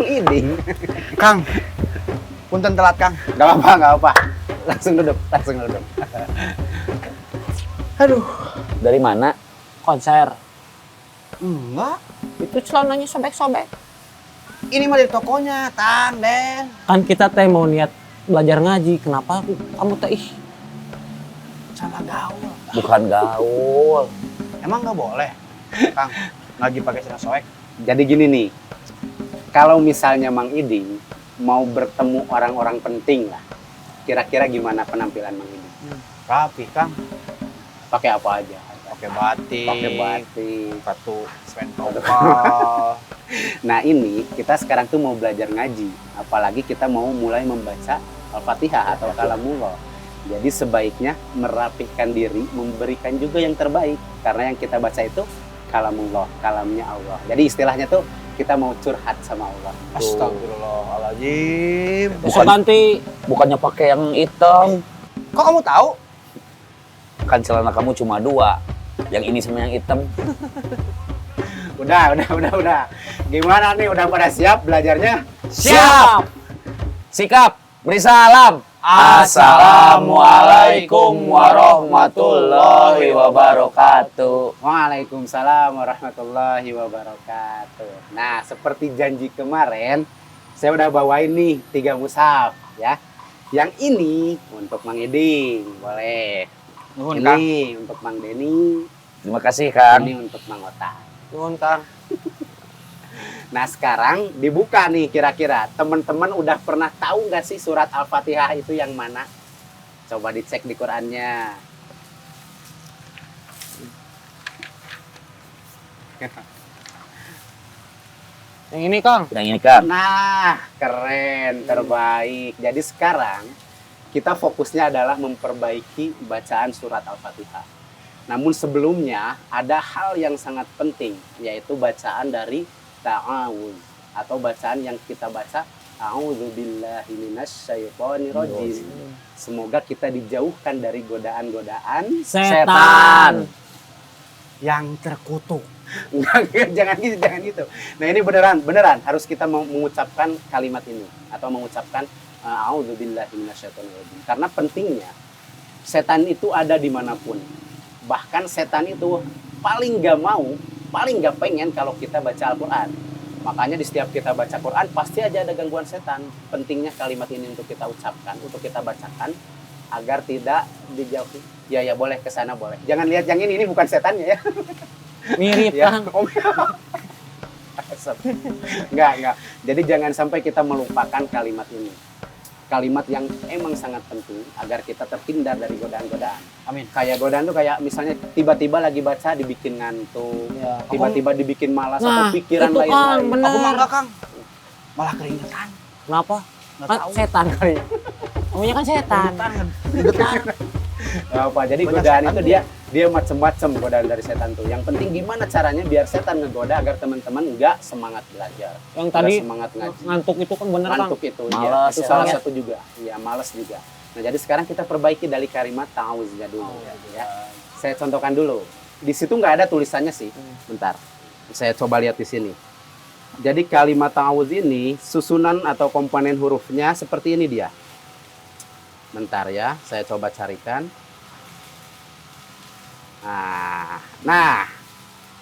Mang Iding. Kang, punten telat Kang. Gak apa-apa. Langsung duduk. Aduh. Dari mana? Konser. Enggak. Itu celananya sobek-sobek. Ini mah di tokonya, Tang, Den. Kan kita teh mau niat belajar ngaji. Kenapa kamu teh Salah gaul. Bukan gaul. Emang nggak boleh, Kang, lagi pakai celana soek? Jadi gini nih. Kalau misalnya Mang Iding mau bertemu orang-orang penting lah. Kira-kira gimana penampilan Mang Iding? Rapi, Kang. Pakai apa aja? Pakai batik. Pakai batik. Sepatu sven topal. Nah ini kita sekarang tuh mau belajar ngaji, apalagi kita mau mulai membaca Al-Fatihah atau Kalamullah. Jadi sebaiknya merapikan diri, memberikan juga yang terbaik, karena yang kita baca itu Kalamullah, kalamnya Allah. Jadi istilahnya tuh kita mau curhat sama Allah. Astagfirullahaladzim. bisa ganti? Bukannya pakai yang hitam. Kok kamu tahu? Kan celana kamu cuma 2. Yang ini sama yang hitam. Udah. Gimana nih? Udah pada siap belajarnya? Siap. Sikap. Beri salam. Assalamualaikum warahmatullahi wabarakatuh. Waalaikumsalam warahmatullahi wabarakatuh. Nah, seperti janji kemarin, saya udah bawain nih 3 mushaf ya. Yang ini untuk Mang Iding, boleh. Nuhun, Ini Kang. untuk Mang Deni, Terima kasih, Kang. ini untuk Mang Ota. Nuhun, Kang. Nah sekarang dibuka nih kira-kira teman-teman udah pernah tahu nggak sih surat Al-Fatihah itu yang mana? Coba dicek di Qurannya. Yang ini, Kang. Yang ini, Kang. Nah keren, terbaik. Jadi sekarang kita fokusnya adalah memperbaiki bacaan surat Al-Fatihah. Namun sebelumnya ada hal yang sangat penting, yaitu bacaan dari ta'awuz atau bacaan yang kita baca a'udzubillahi minasyaitonirrajim. Semoga kita dijauhkan dari godaan-godaan Setan. Yang terkutuk. Enggak, jangan gitu. Nah, ini beneran harus kita mengucapkan kalimat ini atau mengucapkan a'udzubillahi minasyaitonirrajim. Karena pentingnya setan itu ada dimanapun. Bahkan setan itu paling gak pengen kalau kita baca Al-Quran. Makanya di setiap kita baca Quran pasti aja ada gangguan setan. Pentingnya kalimat ini untuk kita ucapkan, untuk kita bacakan agar tidak dijauhi. Ya boleh ke sana boleh. Jangan lihat yang ini bukan setannya ya. Mirip, Ya. Kang. Enggak. Jadi jangan sampai kita melupakan kalimat ini. Kalimat yang emang sangat penting agar kita terhindar dari godaan-godaan. Amin. Kayak godaan tuh kayak misalnya tiba-tiba lagi baca dibikin ngantuk, Ya, tiba-tiba dibikin malas Nah, atau pikiran itu, Kang, lain-lain. bener. Aku mah enggak, Kang. Malah keringetan. Kenapa? Nggak Kan tahu. setan kali. Kamunya kan setan. Getar. Apa? Jadi Banyak godaan setan itu tuh. dia macam-macam godaan dari setan tuh. Yang penting gimana caranya biar setan ngegoda agar teman-teman nggak semangat belajar, Yang nggak tadi semangat ngaji. ngantuk itu kan bener, Kang. Ngantuk itu, iya. Malas, Itu ya. salah satu juga. Iya, malas juga. Nah, jadi sekarang kita perbaiki dari kalimat ta'awuznya dulu ya. Saya contohkan dulu. Di situ nggak ada tulisannya sih. Bentar. Saya coba lihat di sini. Jadi kalimat ta'awuz ini susunan atau komponen hurufnya seperti ini dia. Bentar ya, saya coba carikan. Nah,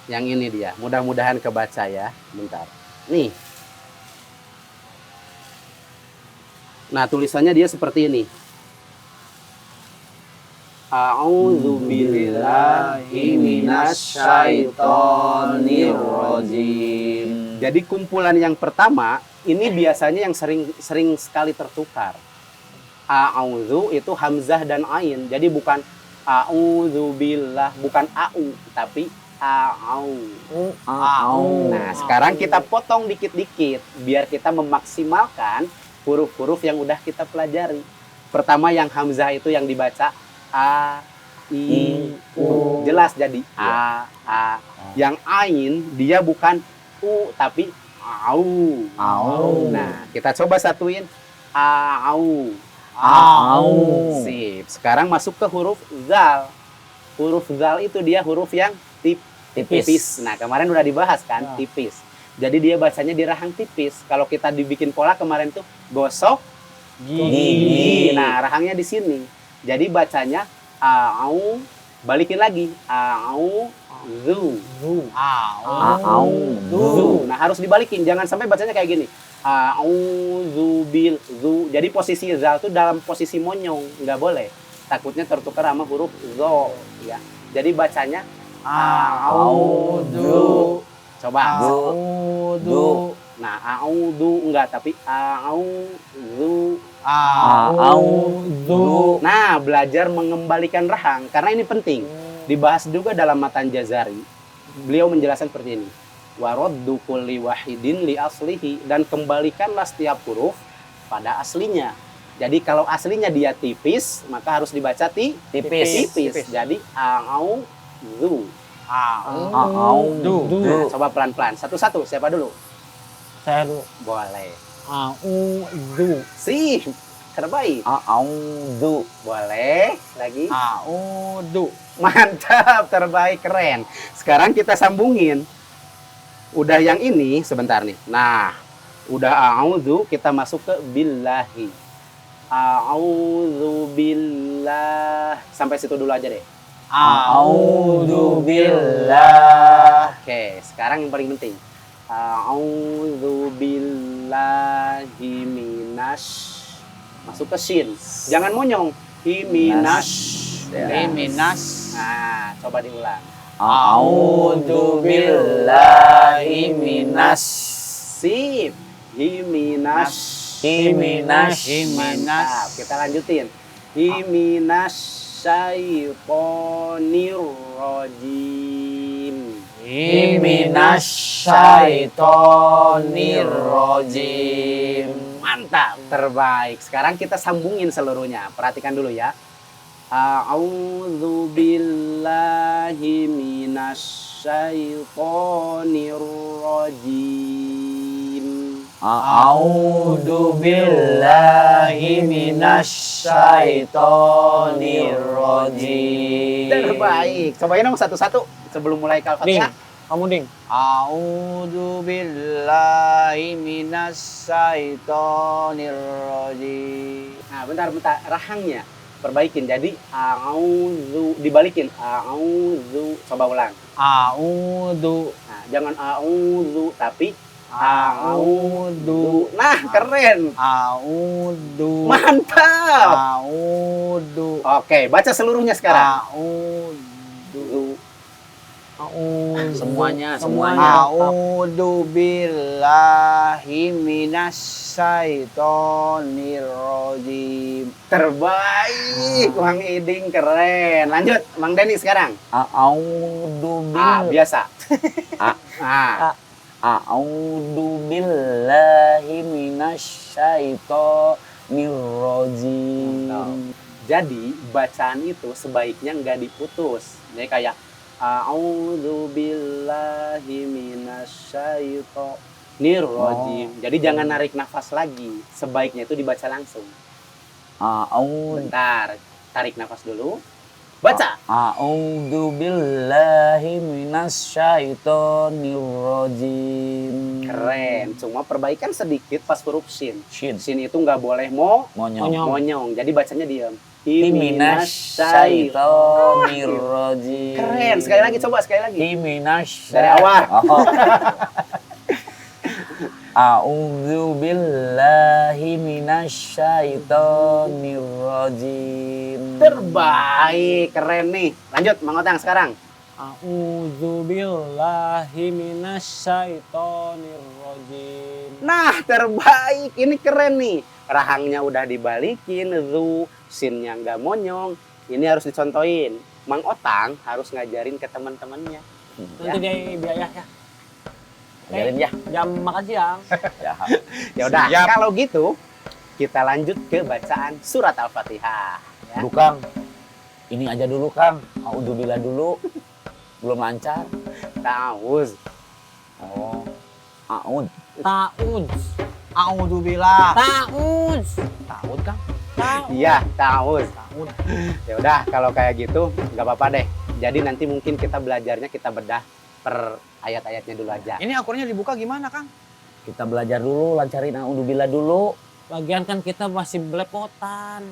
yang ini dia. Mudah-mudahan kebaca ya. Bentar. Nih. Nah, tulisannya dia seperti ini. A'udzubillahi minasyaitonirrajim. Jadi kumpulan yang pertama ini biasanya yang sering sekali tertukar. A'udzu itu hamzah dan ain. Jadi bukan a'udzubillah, bukan au, tapi a'au. Nah, sekarang kita potong dikit-dikit biar kita memaksimalkan huruf-huruf yang udah kita pelajari. Pertama yang hamzah itu yang dibaca a, i, u. Jelas jadi a. Yang ain dia bukan u tapi au. Nah, kita coba satuin au. Sip. Sekarang masuk ke huruf zal. Huruf zal itu dia huruf yang tipis. Nah, kemarin udah dibahas kan, tipis. Jadi dia bacanya di rahang tipis. Kalau kita dibikin pola kemarin tuh gosok gigi. Nah, rahangnya di sini. Jadi bacanya au, balikin lagi. Au, zu. Zu. Nah, harus dibalikin. Jangan sampai bacanya kayak gini. Au, bil, zu. Jadi posisi zal itu dalam posisi monyong. Nggak boleh. Takutnya tertukar sama huruf zo. Ya. Jadi bacanya au, zu. Coba. Du. Nah, a'udzu enggak, tapi a'udzu. Nah, belajar mengembalikan rahang karena ini penting. Dibahas juga dalam Matan Jazari. Beliau menjelaskan seperti ini. Wa raddu kulli wahidin li aslihi, dan kembalikanlah setiap huruf pada aslinya. Jadi kalau aslinya dia tipis, maka harus dibaca tipis. Jadi a'udzu. Nah, coba pelan-pelan. Satu-satu. Siapa dulu? Saya dulu. Boleh. A'udzu. Sih, terbaik. A'udzu. Boleh. Lagi. A'udzu. Mantap, terbaik, keren. Sekarang kita sambungin. Udah yang ini sebentar nih. Nah, udah a'udzu, kita masuk ke billahi. A'udzu billah. Sampai situ dulu aja deh. A'udzu billah. Oke, sekarang yang paling penting. A'udzu billahi masuk ke shin. Jangan monyong. Minas. Nah, coba diulang. A'udzu billahi minas. Sip. Minas. Mantap. Kita lanjutin. Minas syaitonir rajim. Minasyaitonir rajim. Mantap, terbaik. Sekarang kita sambungin seluruhnya. Perhatikan dulu ya. A'udzu billahi minasyaitonir rajim. A'udzu billahi minasyaitonir rajim. Terbaik. Cobain dong satu-satu sebelum mulai Al-Fatihah. Kamu Ding. A'udzu billahi minasyaitonir rajim. Nah, bentar. Rahangnya perbaikin. Jadi a'udzu dibalikin. A'udzu. Coba ulang. A'udzu. Nah, jangan a'udzu tapi A'udzu. Nah, keren. A'udzu. Mantap. A'udzu. Oke, baca seluruhnya sekarang. A'udzu. Semuanya. A'udzu billahi minasyaitonir rajim. Terbaik, Bang Iding, keren. Lanjut, Mang Denny sekarang. A'udzu Biasa. A'udzu billahi minasyaitonir rajim. Jadi, bacaan itu sebaiknya nggak diputus. Jadi kayak a'udzu billahi minasyaitonir rajim. Jadi jangan narik nafas lagi. Sebaiknya itu dibaca langsung. Bentar, tarik nafas dulu. Baca. A'udzu billahi minasyaitonir rajim. Keren. Cuma perbaikan sedikit pas huruf shin. Shin. Shin itu nggak boleh Monyong. monyong. Jadi bacanya diam. Minasyaitonir rajim. Keren. Sekali lagi, coba sekali lagi. Dari Dari awal. A'udzu billahi minasyaitonir rajim. Terbaik, keren nih. Lanjut, Mang Otang sekarang. A'udzu billahi minasyaitonir rajim. Nah, terbaik. Ini keren nih. Rahangnya udah dibalikin, zu, sinnya nggak monyong. Ini harus dicontohin. Mang Otang harus ngajarin ke teman-temannya. Nanti dia biaya ya. Ajarin ya. Jam makan siang. Ya udah, Siap. kalau gitu kita lanjut ke bacaan surat Al-Fatihah. Ya. Duh, Kang. Ini aja dulu, Kang. A'udzubillah dulu. Belum lancar. Ta'awuz. Oh. A'ud. Ta'ud. A'udzu billah. Ta'ud. Ta'ud, Kang. Iya, ta'awuz. Ya udah, kalau kayak gitu nggak apa-apa deh. Jadi nanti mungkin kita belajarnya kita bedah per ayat-ayatnya dulu aja. Ini Al-Qur'annya dibuka gimana, Kang? Kita belajar dulu, lancarin a'udzubillah dulu. Lagian kan kita masih belepotan.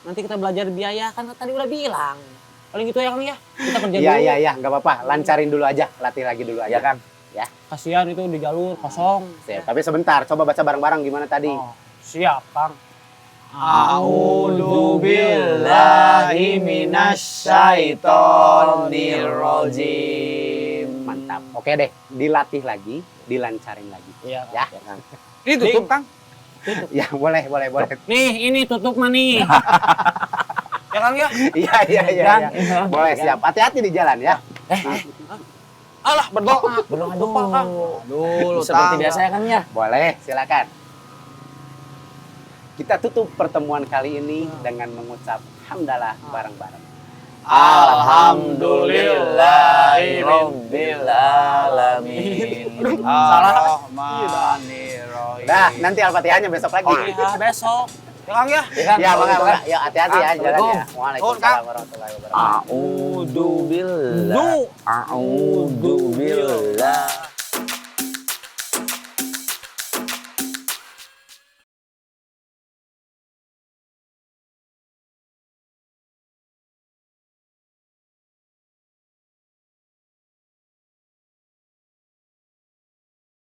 Nanti kita belajar biaya kan tadi udah bilang. Paling gitu ya Kang ya. Kita kerja Iya dulu. iya nggak apa-apa. Lancarin dulu aja, latih lagi dulu aja. Ya kan? Kasihan itu di jalur kosong. Sip. Tapi sebentar, coba baca bareng-bareng gimana tadi. Oh, siap Kang. A'udzu billahi minasyaitonir rajim. Mantap. Oke deh, dilatih lagi, dilancarin lagi. Iya. Ya. Kan? Ini tutup, Kang. Ya, boleh. Nih, ini tutup mah nih. Ya Kang ya. Iya. Kan? Boleh, siap. Hati-hati di jalan ya. Alah, berdoa. Berdoa Lupa, Kang. Dulu, Seperti Tang. biasa ya kan ya? Boleh, silakan. Kita tutup pertemuan kali ini dengan mengucap hamdalah bareng-bareng. Alhamdulillahi Rabbil Alamin. Ar-Rahmanir-Rahim. Dah, nanti Al-Fatihahnya besok lagi. Ya, besok. Ya Kang ya. Ya, bangga. Yuk, hati-hati ya jalan ya. Assalamualaikum. Waalaikumsalam warahmatullahi wabarakatuh. A'udzubillah. A'udzubillah.